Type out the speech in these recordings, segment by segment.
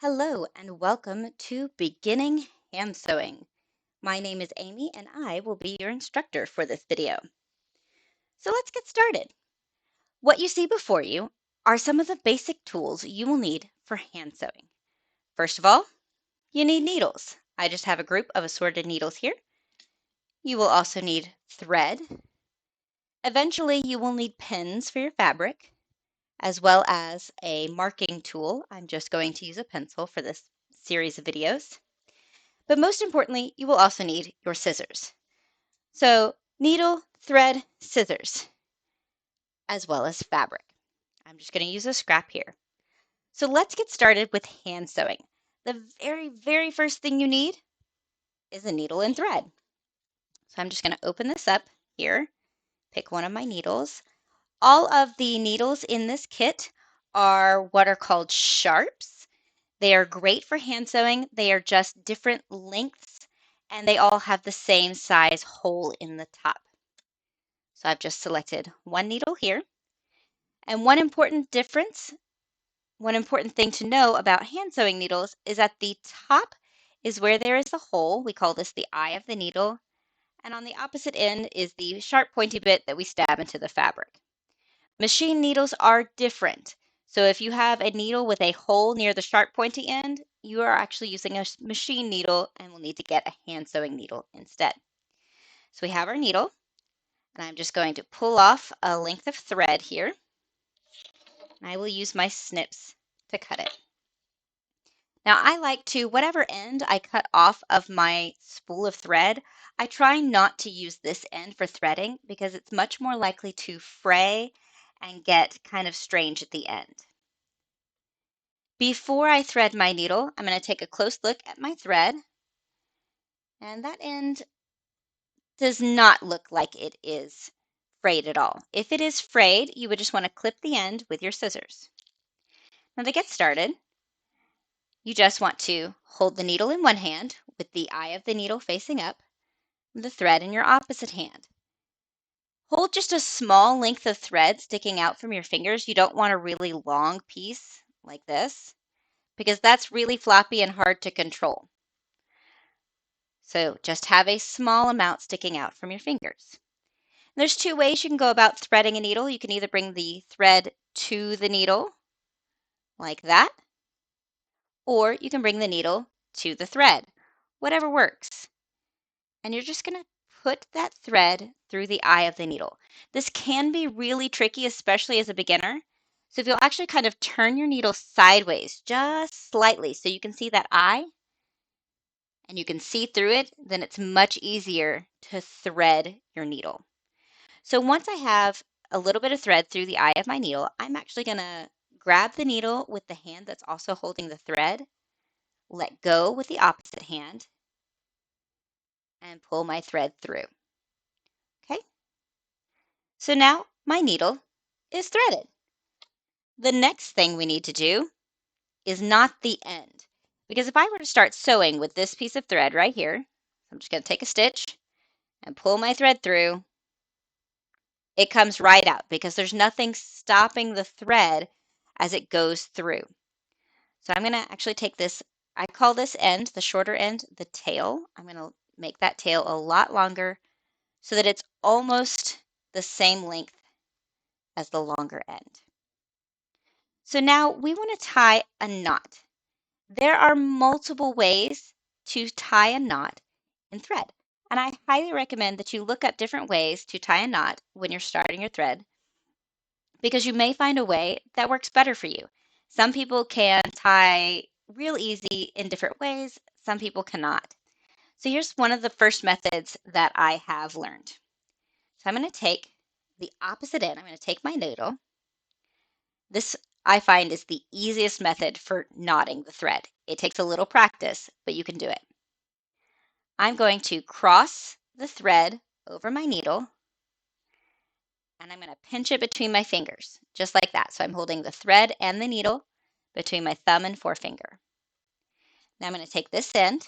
Hello and welcome to Beginning Hand Sewing. My name is Amy and I will be your instructor for this video. So let's get started. What you see before you are some of the basic tools you will need for hand sewing. First of all, you need needles. I just have a group of assorted needles here. You will also need thread. Eventually, you will need pins for your fabric, as well as a marking tool. I'm just going to use a pencil for this series of videos. But most importantly, you will also need your scissors. So needle, thread, scissors, as well as fabric. I'm just going to use a scrap here. So let's get started with hand sewing. The very first thing you need is a needle and thread. So I'm just going to open this up here, pick one of my needles. All of the needles in this kit are what are called sharps. They are great for hand sewing. They are just different lengths and they all have the same size hole in the top. So I've just selected one needle here. And one important thing to know about hand sewing needles is at the top is where there is the hole. We call this the eye of the needle. And on the opposite end is the sharp pointy bit that we stab into the fabric. Machine needles are different. So if you have a needle with a hole near the sharp pointy end, you are actually using a machine needle and will need to get a hand sewing needle instead. So we have our needle, and I'm just going to pull off a length of thread here. I will use my snips to cut it. Now I like to, whatever end I cut off of my spool of thread, I try not to use this end for threading because it's much more likely to fray and get kind of strange at the end. Before I thread my needle, I'm going to take a close look at my thread, and that end does not look like it is frayed at all. If it is frayed, you would just want to clip the end with your scissors. Now to get started, you just want to hold the needle in one hand with the eye of the needle facing up, the thread in your opposite hand. Hold just a small length of thread sticking out from your fingers. You don't want a really long piece like this because that's really floppy and hard to control. So just have a small amount sticking out from your fingers. There's two ways you can go about threading a needle. You can either bring the thread to the needle like that, or you can bring the needle to the thread, whatever works. And you're just going to put that thread through the eye of the needle. This can be really tricky, especially as a beginner. So if you'll actually kind of turn your needle sideways just slightly so you can see that eye and you can see through it, then it's much easier to thread your needle. So once I have a little bit of thread through the eye of my needle, I'm actually going to grab the needle with the hand that's also holding the thread, let go with the opposite hand, and pull my thread through. Okay? So now my needle is threaded. The next thing we need to do is knot the end. Because if I were to start sewing with this piece of thread right here, I'm just going to take a stitch and pull my thread through. It comes right out because there's nothing stopping the thread as it goes through. So I'm going to actually take this, I call this end, the shorter end, the tail. I'm going to make that tail a lot longer so that it's almost the same length as the longer end. So now we want to tie a knot. There are multiple ways to tie a knot in thread. And I highly recommend that you look up different ways to tie a knot when you're starting your thread because you may find a way that works better for you. Some people can tie real easy in different ways. Some people cannot. So here's one of the first methods that I have learned. So I'm going to take the opposite end. I'm going to take my needle. This I find is the easiest method for knotting the thread. It takes a little practice, but you can do it. I'm going to cross the thread over my needle and I'm going to pinch it between my fingers, just like that. So I'm holding the thread and the needle between my thumb and forefinger. Now I'm going to take this end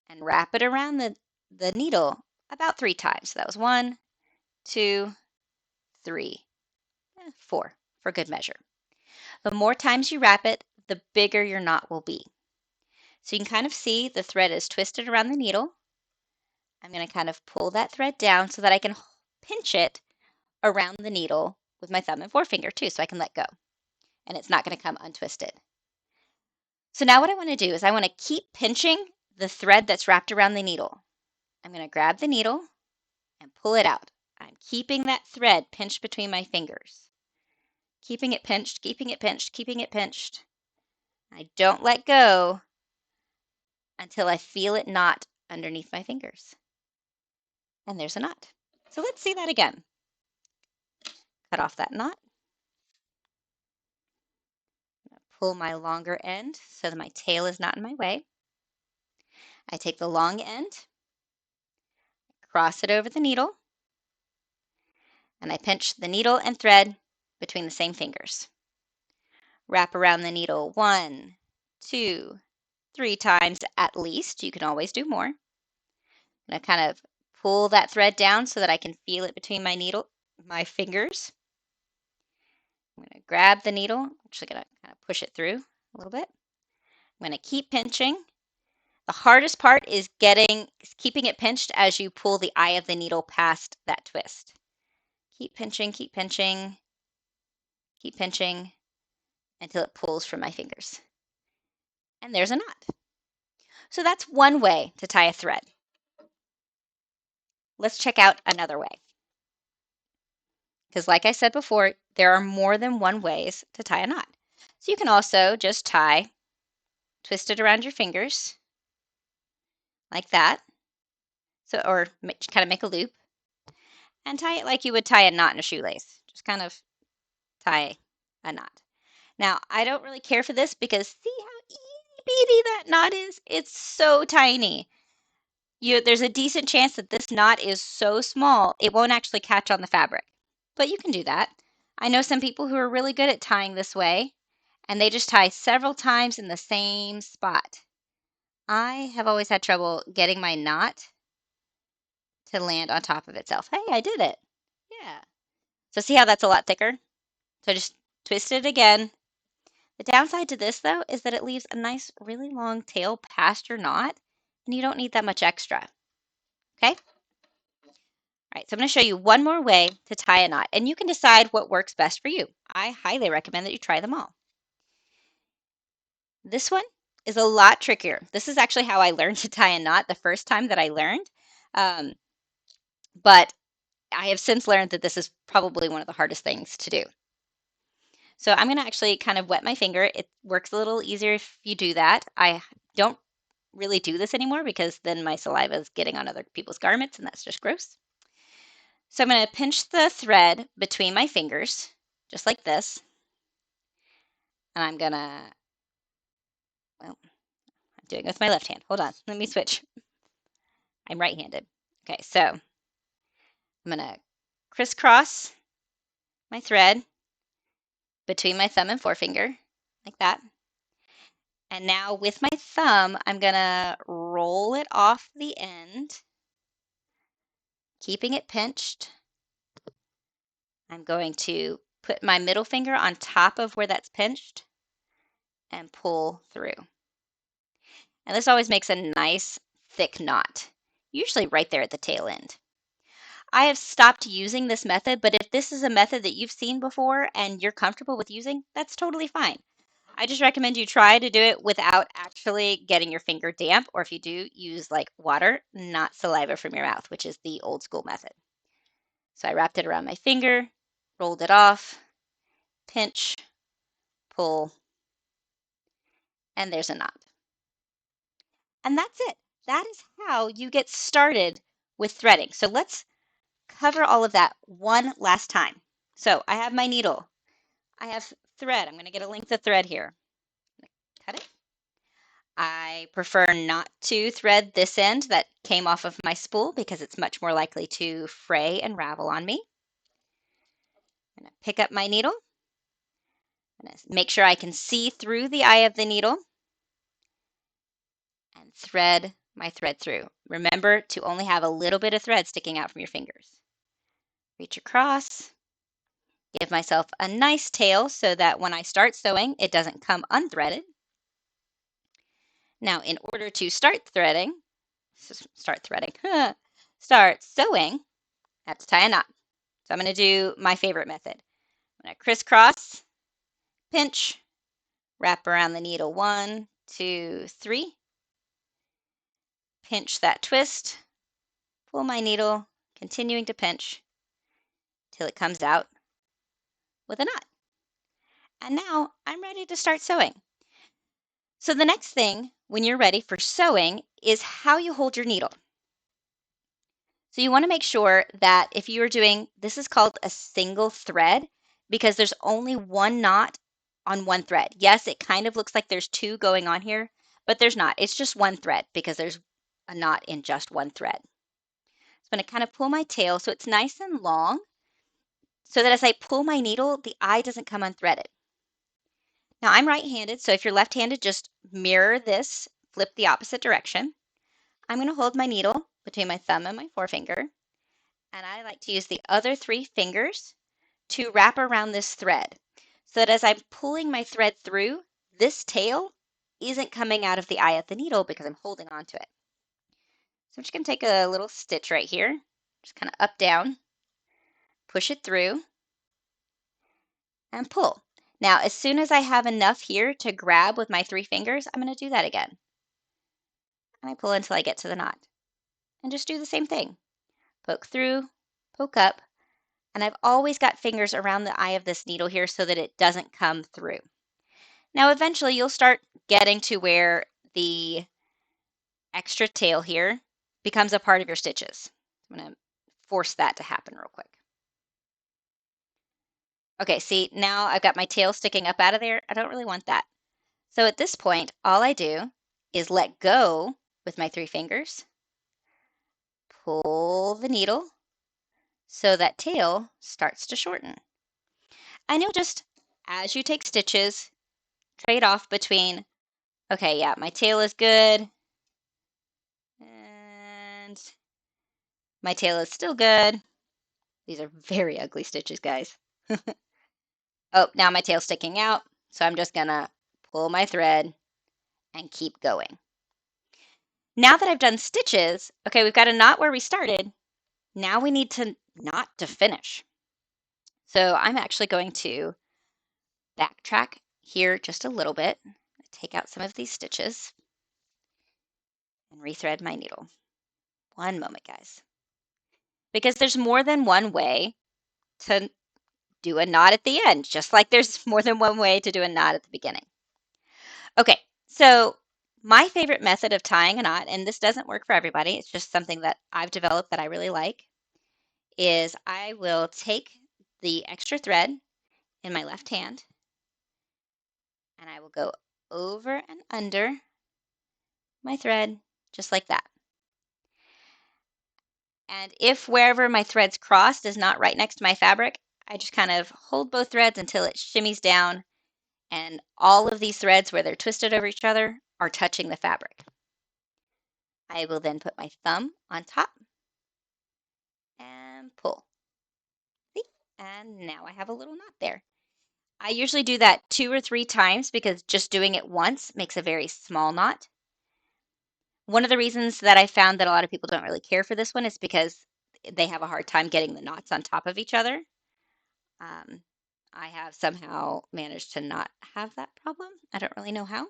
and wrap it around the needle about 3 times. So that was 1, 2, 3, 4 for good measure. The more times you wrap it, the bigger your knot will be. So you can kind of see the thread is twisted around the needle. I'm going to kind of pull that thread down so that I can pinch it around the needle with my thumb and forefinger too, so I can let go and it's not going to come untwisted. So now what I want to do is I want to keep pinching the thread that's wrapped around the needle. I'm going to grab the needle and pull it out. I'm keeping that thread pinched between my fingers. Keeping it pinched, keeping it pinched, keeping it pinched. I don't let go until I feel it knot underneath my fingers. And there's a knot. So let's see that again. Cut off that knot. Pull my longer end so that my tail is not in my way. I take the long end, cross it over the needle, and I pinch the needle and thread between the same fingers. Wrap around the needle 1, 2, 3 times at least. You can always do more. And I kind of pull that thread down so that I can feel it between my fingers. I'm going to grab the needle. I'm actually going to kind of push it through a little bit. I'm going to keep pinching. The hardest part is keeping it pinched as you pull the eye of the needle past that twist. Keep pinching, keep pinching, keep pinching until it pulls from my fingers. And there's a knot. So that's one way to tie a thread. Let's check out another way. Because like I said before, there are more than one ways to tie a knot. So you can also just twist it around your fingers like that. So, or kind of make a loop and tie it like you would tie a knot in a shoelace. Just kind of tie a knot. Now, I don't really care for this because see how itty bitty that knot is? It's so tiny. There's a decent chance that this knot is so small, it won't actually catch on the fabric. But you can do that. I know some people who are really good at tying this way, and they just tie several times in the same spot. I have always had trouble getting my knot to land on top of itself. Hey, I did it. Yeah. So see how that's a lot thicker? So just twist it again. The downside to this, though, is that it leaves a nice, really long tail past your knot, and you don't need that much extra. Okay? All right, so I'm going to show you one more way to tie a knot, and you can decide what works best for you. I highly recommend that you try them all. This one is a lot trickier. This is actually how I learned to tie a knot the first time that I learned, but I have since learned that this is probably one of the hardest things to do. So I'm going to actually kind of wet my finger. It works a little easier if you do that. I don't really do this anymore because then my saliva is getting on other people's garments and that's just gross. So I'm going to pinch the thread between my fingers, just like this. And I'm going to, well, I'm doing it with my left hand. Hold on, let me switch. I'm right-handed. Okay, so I'm going to crisscross my thread between my thumb and forefinger, like that. And now with my thumb, I'm going to roll it off the end, keeping it pinched. I'm going to put my middle finger on top of where that's pinched and pull through. And this always makes a nice thick knot, usually right there at the tail end. I have stopped using this method, but if this is a method that you've seen before and you're comfortable with using, that's totally fine. I just recommend you try to do it without actually getting your finger damp, or if you do, use like water, not saliva from your mouth, which is the old school method. So I wrapped it around my finger, rolled it off, pinch, pull, and there's a knot. And that's it. That is how you get started with threading. So let's cover all of that one last time. So I have my needle. I have thread. I'm going to get a length of thread here. Cut it. I prefer not to thread this end that came off of my spool because it's much more likely to fray and ravel on me. I'm going to pick up my needle. I'm going to make sure I can see through the eye of the needle and thread my thread through. Remember to only have a little bit of thread sticking out from your fingers. Reach across, Give myself a nice tail so that when I start sewing, it doesn't come unthreaded. Now, in order to start sewing, start sewing, I have to tie a knot. So I'm going to do my favorite method. I'm going to crisscross, pinch, wrap around the needle 1, 2, 3, pinch that twist, pull my needle, continuing to pinch till it comes out with a knot. And now I'm ready to start sewing. So the next thing when you're ready for sewing is how you hold your needle. So you want to make sure that if you are doing, this is called a single thread because there's only one knot on one thread. Yes, it kind of looks like there's two going on here, but there's not. It's just one thread because there's a knot in just one thread. So I'm going to kind of pull my tail so it's nice and long so that as I pull my needle, the eye doesn't come unthreaded. Now I'm right-handed, so if you're left-handed, just mirror this, flip the opposite direction. I'm going to hold my needle between my thumb and my forefinger, and I like to use the other 3 fingers to wrap around this thread so that as I'm pulling my thread through, this tail isn't coming out of the eye of the needle because I'm holding on to it. So I'm just going to take a little stitch right here, just kind of up, down, push it through, and pull. Now, as soon as I have enough here to grab with my 3 fingers, I'm going to do that again. And I pull until I get to the knot. And just do the same thing. Poke through, poke up, and I've always got fingers around the eye of this needle here so that it doesn't come through. Now, eventually you'll start getting to where the extra tail here becomes a part of your stitches. I'm going to force that to happen real quick. Okay, see, now I've got my tail sticking up out of there. I don't really want that. So at this point, all I do is let go with my 3 fingers, pull the needle so that tail starts to shorten. And you'll just, as you take stitches, trade off between, okay, yeah, my tail is good, and my tail is still good. These are very ugly stitches, guys. Oh, now my tail's sticking out, so I'm just gonna pull my thread and keep going. Now that I've done stitches, okay, we've got a knot where we started. Now we need to knot to finish. So I'm actually going to backtrack here just a little bit, take out some of these stitches, and rethread my needle. One moment, guys. Because there's more than one way to do a knot at the end, just like there's more than one way to do a knot at the beginning. Okay, so my favorite method of tying a knot, and this doesn't work for everybody, it's just something that I've developed that I really like, is I will take the extra thread in my left hand and I will go over and under my thread just like that. And if wherever my threads crossed is not right next to my fabric, I just kind of hold both threads until it shimmies down and all of these threads where they're twisted over each other are touching the fabric. I will then put my thumb on top and pull. See? And now I have a little knot there. I usually do that 2 or 3 times because just doing it once makes a very small knot. One of the reasons that I found that a lot of people don't really care for this one is because they have a hard time getting the knots on top of each other. I have somehow managed to not have that problem. I don't really know how.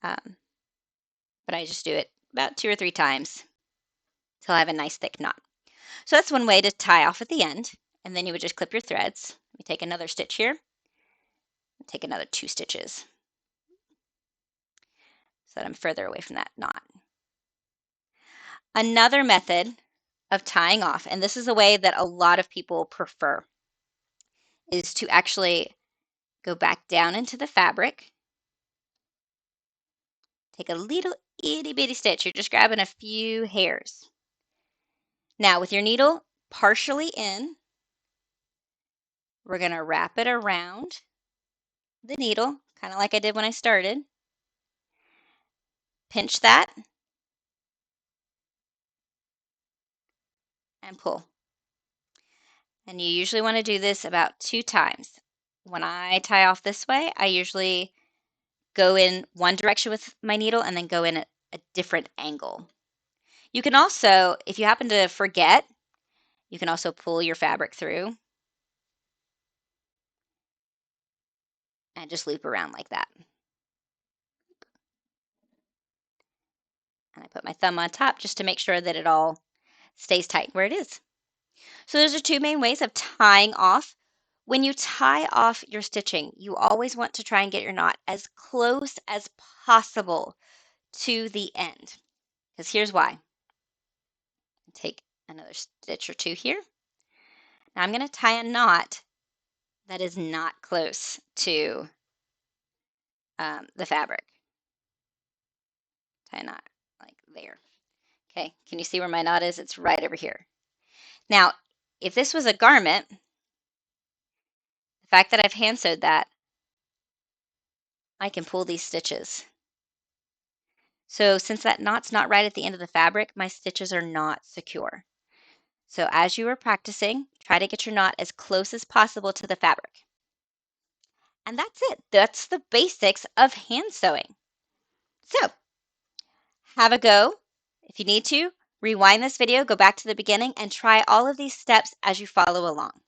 But I just do it about 2 or 3 times till I have a nice thick knot. So that's one way to tie off at the end. And then you would just clip your threads. Let me take another stitch here. Take another 2 stitches so that I'm further away from that knot. Another method of tying off, and this is a way that a lot of people prefer, is to actually go back down into the fabric, take a little itty bitty stitch. You're just grabbing a few hairs. Now with your needle partially in, we're going to wrap it around the needle, kind of like I did when I started. Pinch that and pull. And you usually want to do this about 2 times. When I tie off this way, I usually go in one direction with my needle and then go in a different angle. You can also, if you happen to forget, you can also pull your fabric through and just loop around like that. And I put my thumb on top just to make sure that it all stays tight where it is. So those are 2 main ways of tying off. When you tie off your stitching, you always want to try and get your knot as close as possible to the end. Because here's why. Take another stitch or 2 here. Now I'm going to tie a knot that is not close to the fabric. Tie a knot like there. Okay, can you see where my knot is? It's right over here. Now, if this was a garment, the fact that I've hand sewed that, I can pull these stitches. So since that knot's not right at the end of the fabric, my stitches are not secure. So as you are practicing, try to get your knot as close as possible to the fabric. And that's it. That's the basics of hand sewing. So have a go. If you need to, rewind this video, go back to the beginning, and try all of these steps as you follow along.